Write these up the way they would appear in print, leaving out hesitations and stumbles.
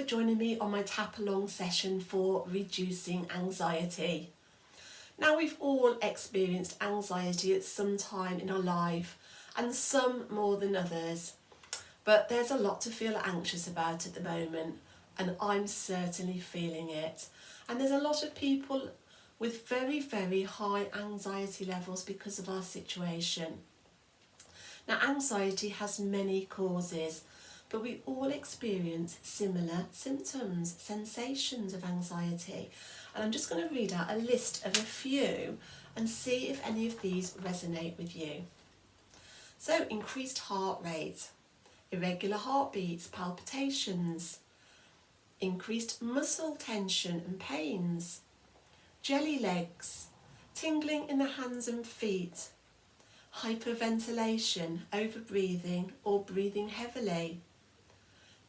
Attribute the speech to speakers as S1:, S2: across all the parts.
S1: for joining me on my tap along session for reducing anxiety. Now, we've all experienced anxiety at some time in our life, and some more than others, but there's a lot to feel anxious about at the moment, and I'm certainly feeling it. And there's a lot of people with very, very high anxiety levels because of our situation. Now, anxiety has many causes, but we all experience similar symptoms, sensations of anxiety. And I'm just going to read out a list of a few and see if any of these resonate with you. So, increased heart rate, irregular heartbeats, palpitations, increased muscle tension and pains, jelly legs, tingling in the hands and feet, hyperventilation, overbreathing or breathing heavily,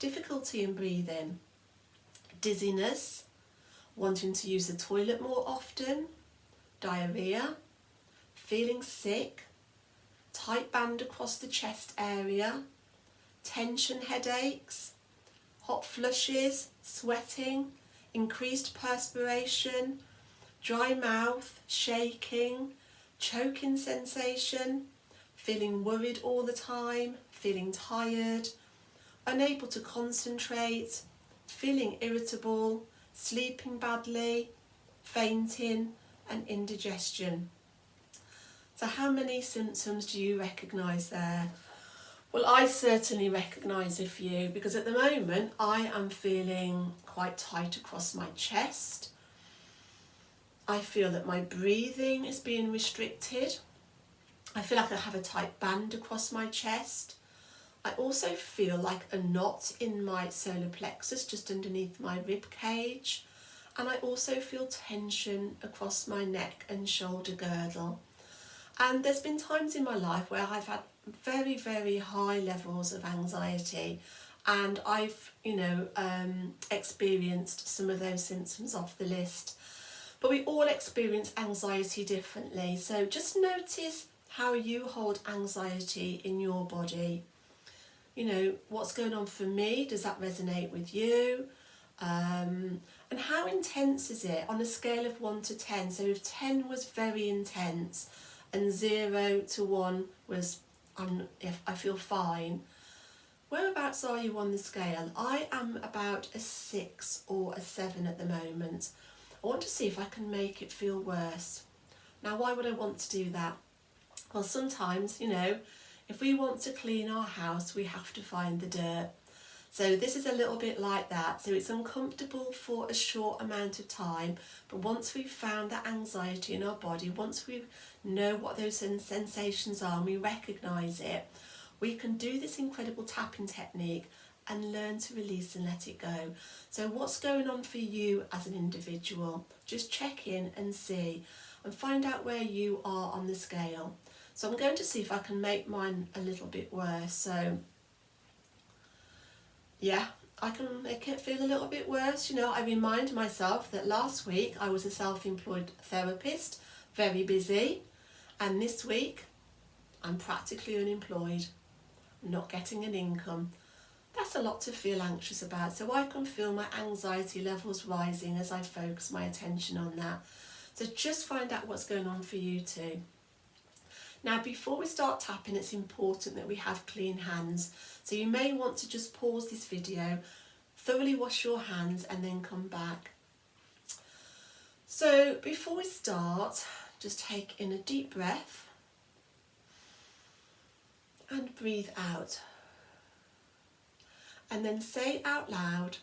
S1: difficulty in breathing, dizziness, wanting to use the toilet more often, diarrhea, feeling sick, tight band across the chest area, tension headaches, hot flushes, sweating, increased perspiration, dry mouth, shaking, choking sensation, feeling worried all the time, feeling tired, unable to concentrate, feeling irritable, sleeping badly, fainting and indigestion. So how many symptoms do you recognise there? Well, I certainly recognise a few, because at the moment I am feeling quite tight across my chest. I feel that my breathing is being restricted. I feel like I have a tight band across my chest. I also feel like a knot in my solar plexus just underneath my rib cage. And I also feel tension across my neck and shoulder girdle. And there's been times in my life where I've had very, very high levels of anxiety, and I've, experienced some of those symptoms off the list. But we all experience anxiety differently, so just notice how you hold anxiety in your body. What's going on for me? Does that resonate with you? And how intense is it on a scale of 1 to 10? So if 10 was very intense and 0 to 1 was if I feel fine, whereabouts are you on the scale? I am about a 6 or a 7 at the moment. I want to see if I can make it feel worse. Now, why would I want to do that? Well, sometimes, if we want to clean our house, we have to find the dirt. So this is a little bit like that. So it's uncomfortable for a short amount of time, but once we've found that anxiety in our body, once we know what those sensations are and we recognise it, we can do this incredible tapping technique and learn to release and let it go. So what's going on for you as an individual? Just check in and see and find out where you are on the scale. So I'm going to see if I can make mine a little bit worse. So yeah, I can make it feel a little bit worse. I remind myself that last week I was a self-employed therapist, very busy, and this week I'm practically unemployed, not getting an income. That's a lot to feel anxious about, so I can feel my anxiety levels rising as I focus my attention on that. So just find out what's going on for you too. Now, before we start tapping, it's important that we have clean hands. So you may want to just pause this video, thoroughly wash your hands and then come back. So before we start, just take in a deep breath and breathe out. And then say out loud,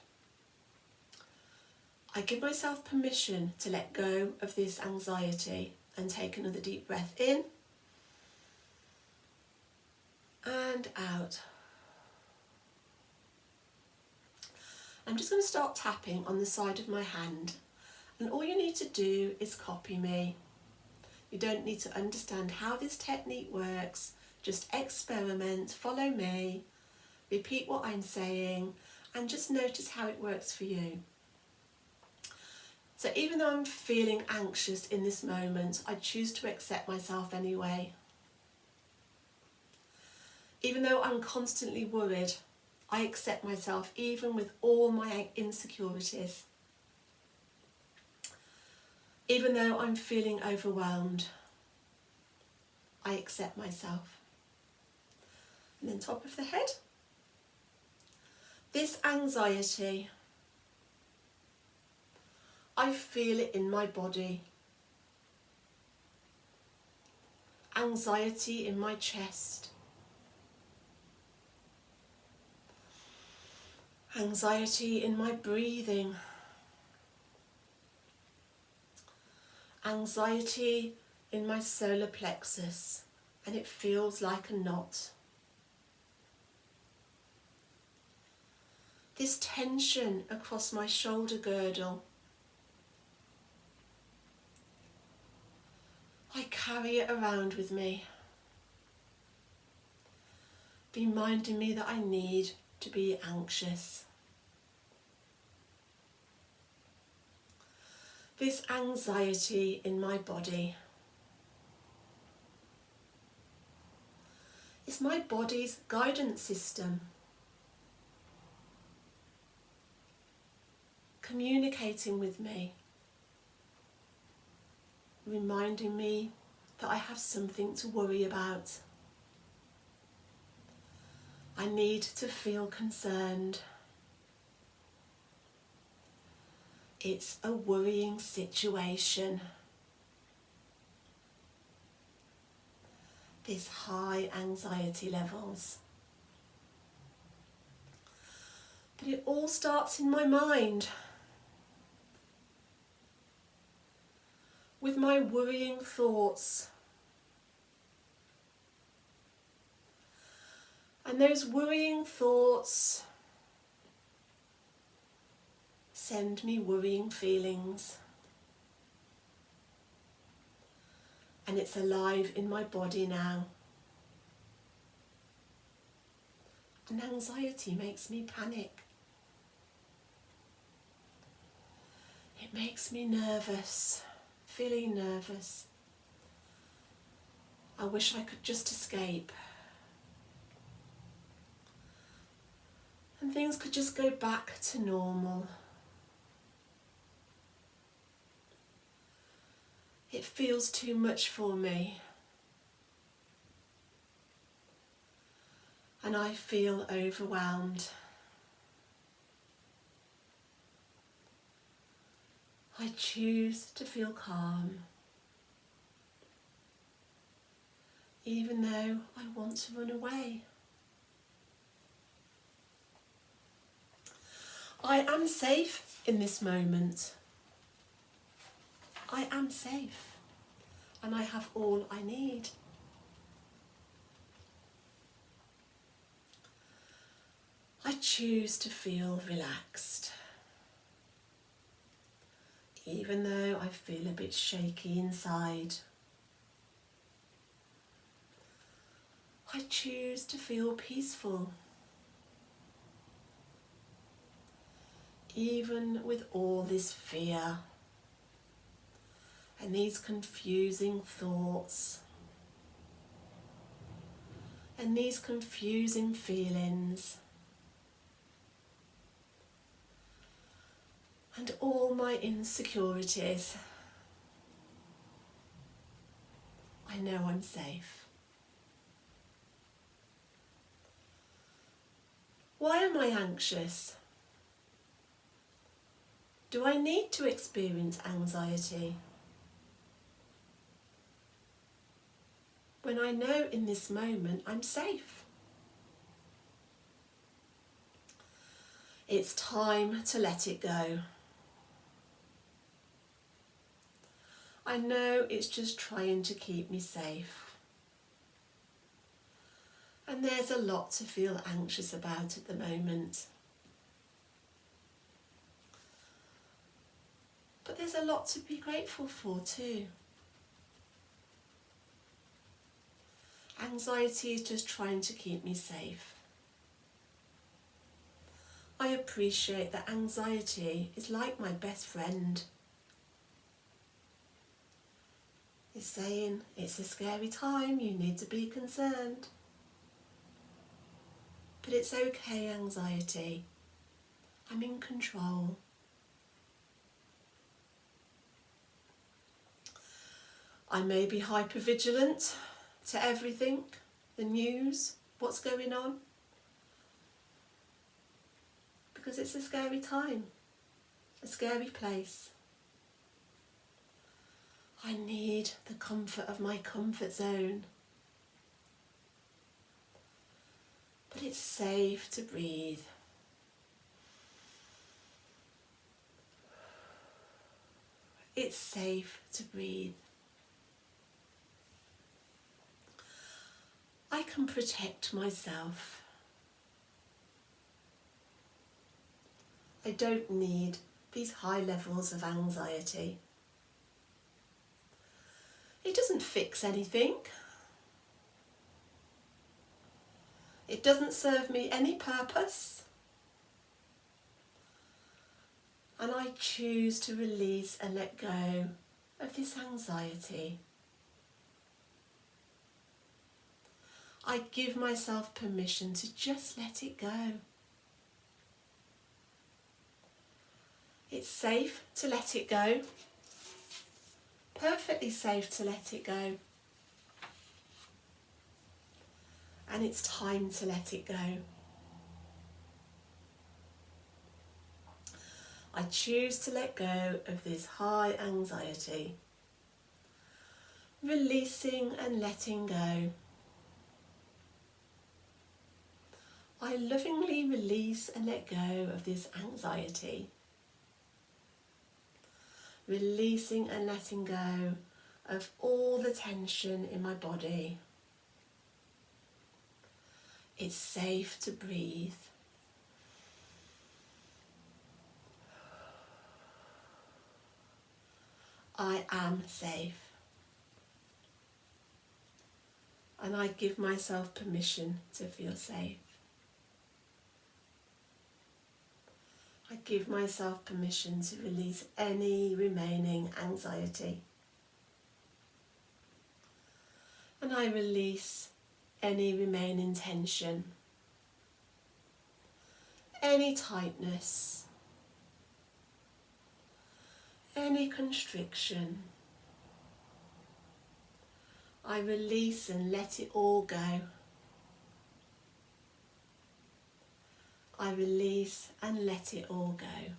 S1: I give myself permission to let go of this anxiety, and take another deep breath in and out. I'm just going to start tapping on the side of my hand, and all you need to do is copy me. You don't need to understand how this technique works, just experiment, follow me, repeat what I'm saying, and just notice how it works for you. So even though I'm feeling anxious in this moment, I choose to accept myself anyway. Even though I'm constantly worried, I accept myself even with all my insecurities. Even though I'm feeling overwhelmed, I accept myself. And then top of the head. This anxiety, I feel it in my body. Anxiety in my chest. Anxiety in my breathing. Anxiety in my solar plexus, and it feels like a knot. This tension across my shoulder girdle. I carry it around with me, reminding me that I need to be anxious. This anxiety in my body is my body's guidance system, communicating with me, reminding me that I have something to worry about. I need to feel concerned. It's a worrying situation. This high anxiety levels. But it all starts in my mind. With my worrying thoughts. And those worrying thoughts send me worrying feelings. And it's alive in my body now. And anxiety makes me panic. It makes me nervous, feeling nervous. I wish I could just escape. And things could just go back to normal. It feels too much for me. And I feel overwhelmed. I choose to feel calm, even though I want to run away. I am safe in this moment. I am safe, and I have all I need. I choose to feel relaxed, even though I feel a bit shaky inside. I choose to feel peaceful, even with all this fear and these confusing thoughts and these confusing feelings and all my insecurities. I know I'm safe. Why am I anxious? Do I need to experience anxiety? When I know in this moment I'm safe. It's time to let it go. I know it's just trying to keep me safe. And there's a lot to feel anxious about at the moment. But there's a lot to be grateful for too. Anxiety is just trying to keep me safe. I appreciate that anxiety is like my best friend. It's saying, it's a scary time, you need to be concerned. But it's okay, anxiety. I'm in control. I may be hypervigilant to everything, the news, what's going on, because it's a scary time, a scary place. I need the comfort of my comfort zone. But it's safe to breathe. It's safe to breathe. I can protect myself. I don't need these high levels of anxiety. It doesn't fix anything. It doesn't serve me any purpose. And I choose to release and let go of this anxiety. I give myself permission to just let it go. It's safe to let it go. Perfectly safe to let it go. And it's time to let it go. I choose to let go of this high anxiety. Releasing and letting go. I lovingly release and let go of this anxiety. Releasing and letting go of all the tension in my body. It's safe to breathe. I am safe. And I give myself permission to feel safe. I give myself permission to release any remaining anxiety. And I release any remaining tension, any tightness, any constriction. I release and let it all go. I release and let it all go.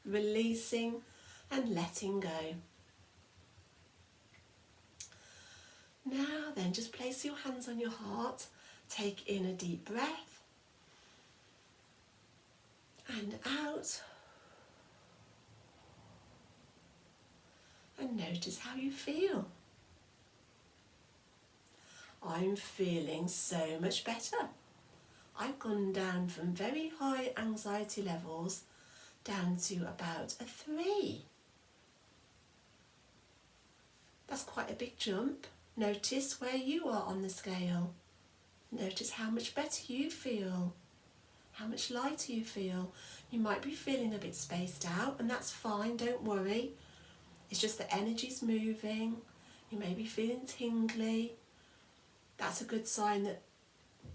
S1: Releasing and letting go. Now then, just place your hands on your heart. Take in a deep breath. And out. And notice how you feel. I'm feeling so much better. I've gone down from very high anxiety levels down to about a 3. That's quite a big jump. Notice where you are on the scale. Notice how much better you feel, how much lighter you feel. You might be feeling a bit spaced out, and that's fine, don't worry. It's just the energy's moving. You may be feeling tingly. That's a good sign that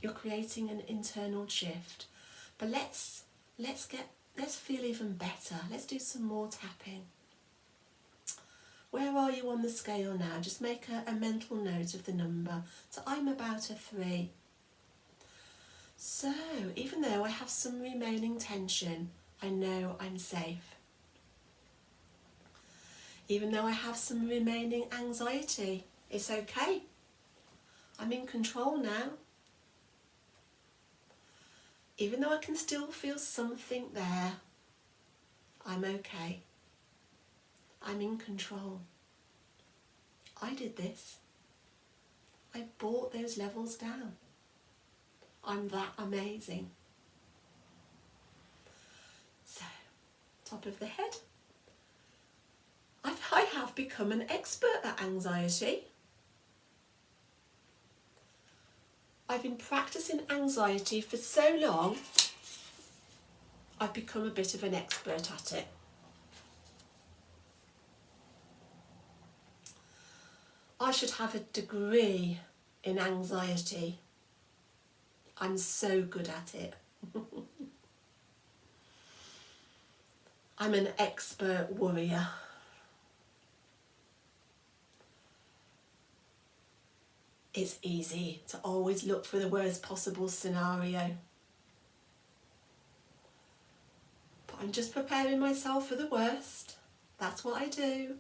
S1: you're creating an internal shift. But let's feel even better. Let's do some more tapping. Where are you on the scale now? Just make a mental note of the number. So I'm about a 3. So even though I have some remaining tension, I know I'm safe. Even though I have some remaining anxiety, it's okay. I'm in control now. Even though I can still feel something there, I'm okay. I'm in control. I did this. I brought those levels down. I'm that amazing. So, top of the head. I have become an expert at anxiety. I've been practicing anxiety for so long, I've become a bit of an expert at it. I should have a degree in anxiety. I'm so good at it. I'm an expert worrier. It's easy to always look for the worst possible scenario. But I'm just preparing myself for the worst. That's what I do.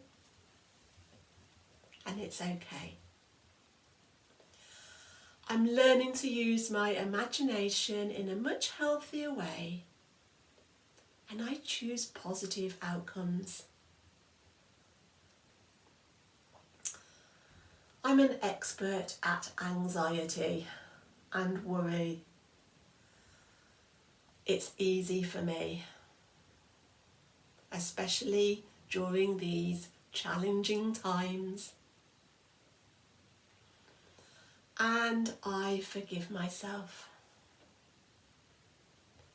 S1: And it's okay. I'm learning to use my imagination in a much healthier way. And I choose positive outcomes. I'm an expert at anxiety and worry. It's easy for me, especially during these challenging times. And I forgive myself.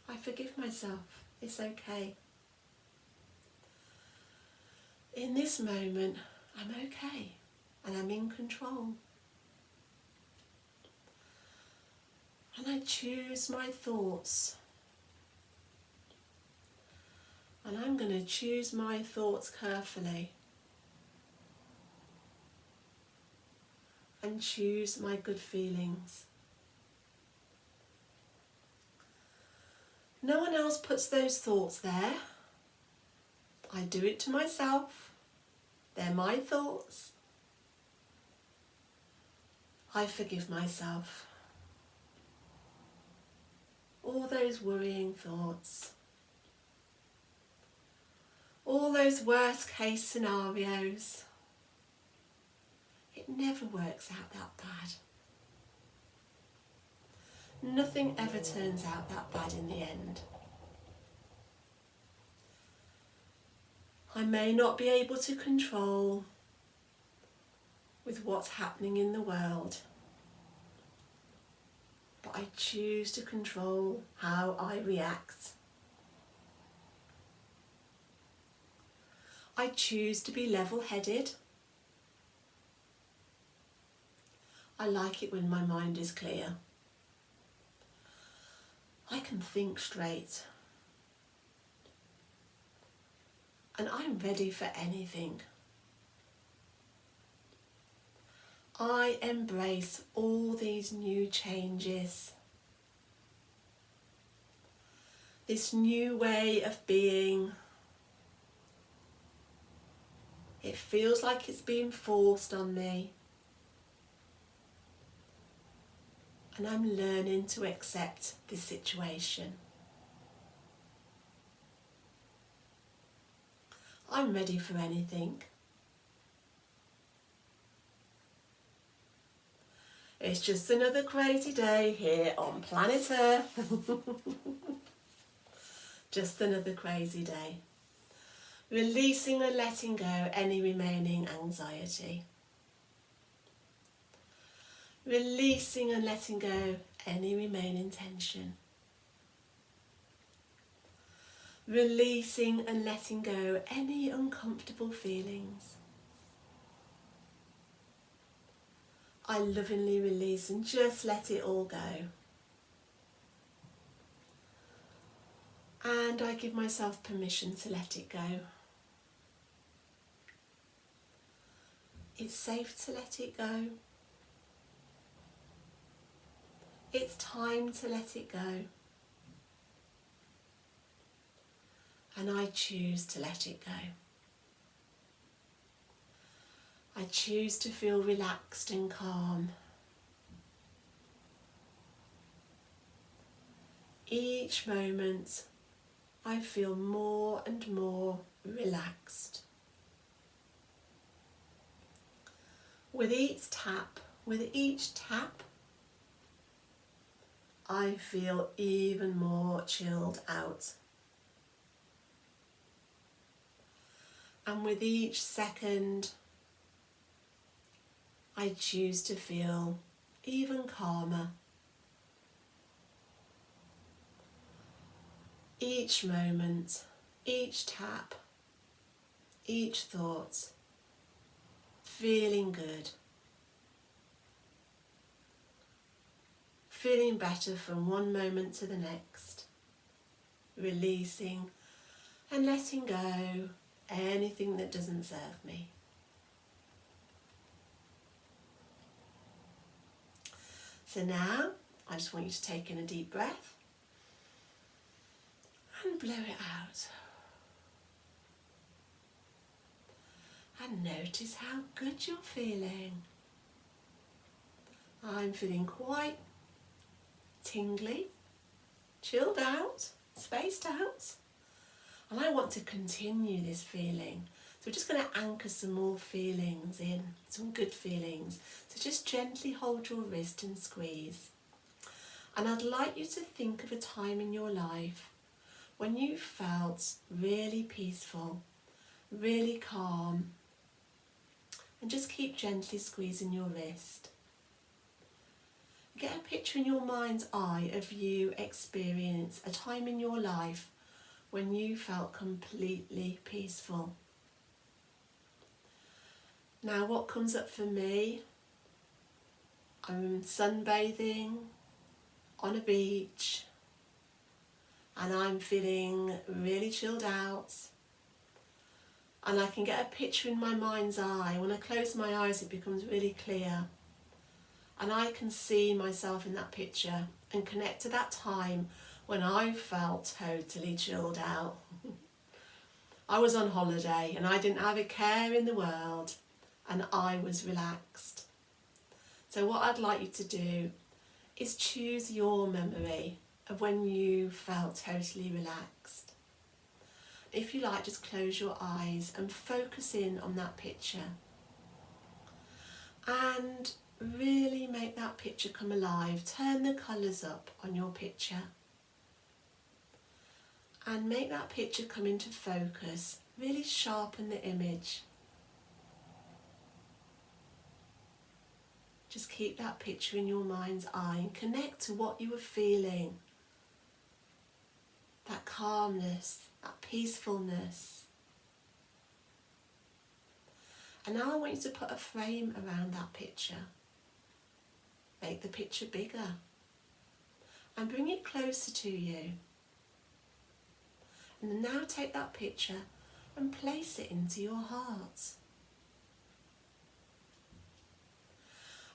S1: I forgive myself. It's okay. In this moment, I'm okay and I'm in control. And I choose my thoughts. And I'm going to choose my thoughts carefully. And choose my good feelings. No one else puts those thoughts there. I do it to myself. They're my thoughts. I forgive myself. All those worrying thoughts. All those worst case scenarios. It never works out that bad. Nothing ever turns out that bad in the end. I may not be able to control with what's happening in the world, but I choose to control how I react. I choose to be level-headed. I like it when my mind is clear. I can think straight. And I'm ready for anything. I embrace all these new changes. This new way of being. It feels like it's being forced on me. And I'm learning to accept this situation. I'm ready for anything. It's just another crazy day here on planet Earth. Just another crazy day. Releasing and letting go any remaining anxiety. Releasing and letting go any remaining tension. Releasing and letting go any uncomfortable feelings. I lovingly release and just let it all go. And I give myself permission to let it go. It's safe to let it go. It's time to let it go. And I choose to let it go. I choose to feel relaxed and calm. Each moment I feel more and more relaxed. With each tap, I feel even more chilled out. And with each second, I choose to feel even calmer. Each moment, each tap, each thought, feeling good. feeling better from one moment to the next, releasing and letting go anything that doesn't serve me. So now I just want you to take in a deep breath and blow it out. And notice how good you're feeling. I'm feeling quite tingly, chilled out, spaced out. And I want to continue this feeling. So we're just going to anchor some more feelings in, some good feelings. So just gently hold your wrist and squeeze. And I'd like you to think of a time in your life when you felt really peaceful, really calm. And just keep gently squeezing your wrist. Get a picture in your mind's eye of you experience a time in your life when you felt completely peaceful. Now what comes up for me, I'm sunbathing on a beach and I'm feeling really chilled out, and I can get a picture in my mind's eye. When I close my eyes it becomes really clear, and I can see myself in that picture and connect to that time when I felt totally chilled out. I was on holiday and I didn't have a care in the world and I was relaxed. So what I'd like you to do is choose your memory of when you felt totally relaxed. If you like, just close your eyes and focus in on that picture. And really make that picture come alive. Turn the colours up on your picture. And make that picture come into focus. Really sharpen the image. Just keep that picture in your mind's eye and connect to what you were feeling. That calmness, that peacefulness. And now I want you to put a frame around that picture. Make the picture bigger. And bring it closer to you. And then now take that picture and place it into your heart.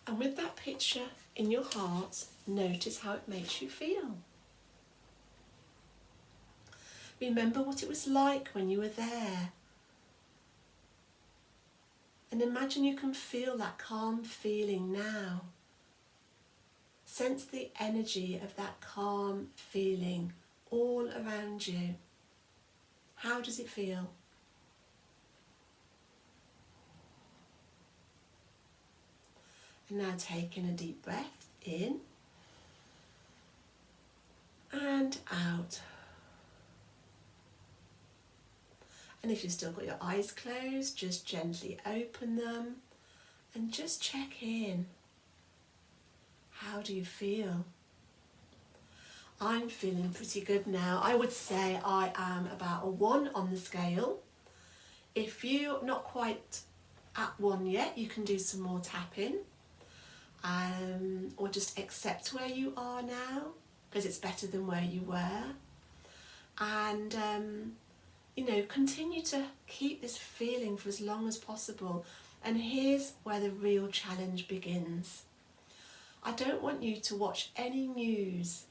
S1: And with that picture in your heart, notice how it makes you feel. Remember what it was like when you were there. And imagine you can feel that calm feeling now. Sense the energy of that calm feeling all around you. How does it feel? And now taking a deep breath in and out. And if you've still got your eyes closed, just gently open them and just check in. How do you feel? I'm feeling pretty good now. I would say I am about a 1 on the scale. If you're not quite at 1 yet, you can do some more tapping. Or just accept where you are now, because it's better than where you were. And continue to keep this feeling for as long as possible. And here's where the real challenge begins. I don't want you to watch any news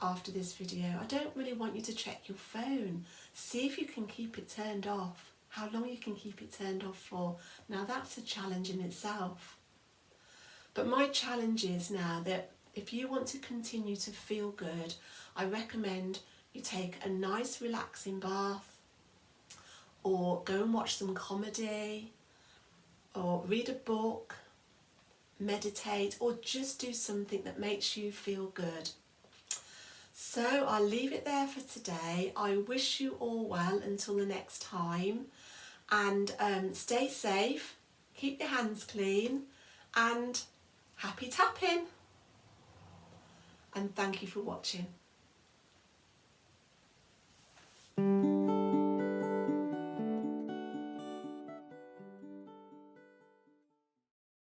S1: after this video. I don't really want you to check your phone. See if you can keep it turned off. How long you can keep it turned off for. Now that's a challenge in itself. But my challenge is now that if you want to continue to feel good, I recommend you take a nice relaxing bath, or go and watch some comedy, or read a book, meditate, or just do something that makes you feel good. So I'll leave it there for today. I wish you all well until the next time, and stay safe, keep your hands clean, and happy tapping. And thank you for watching.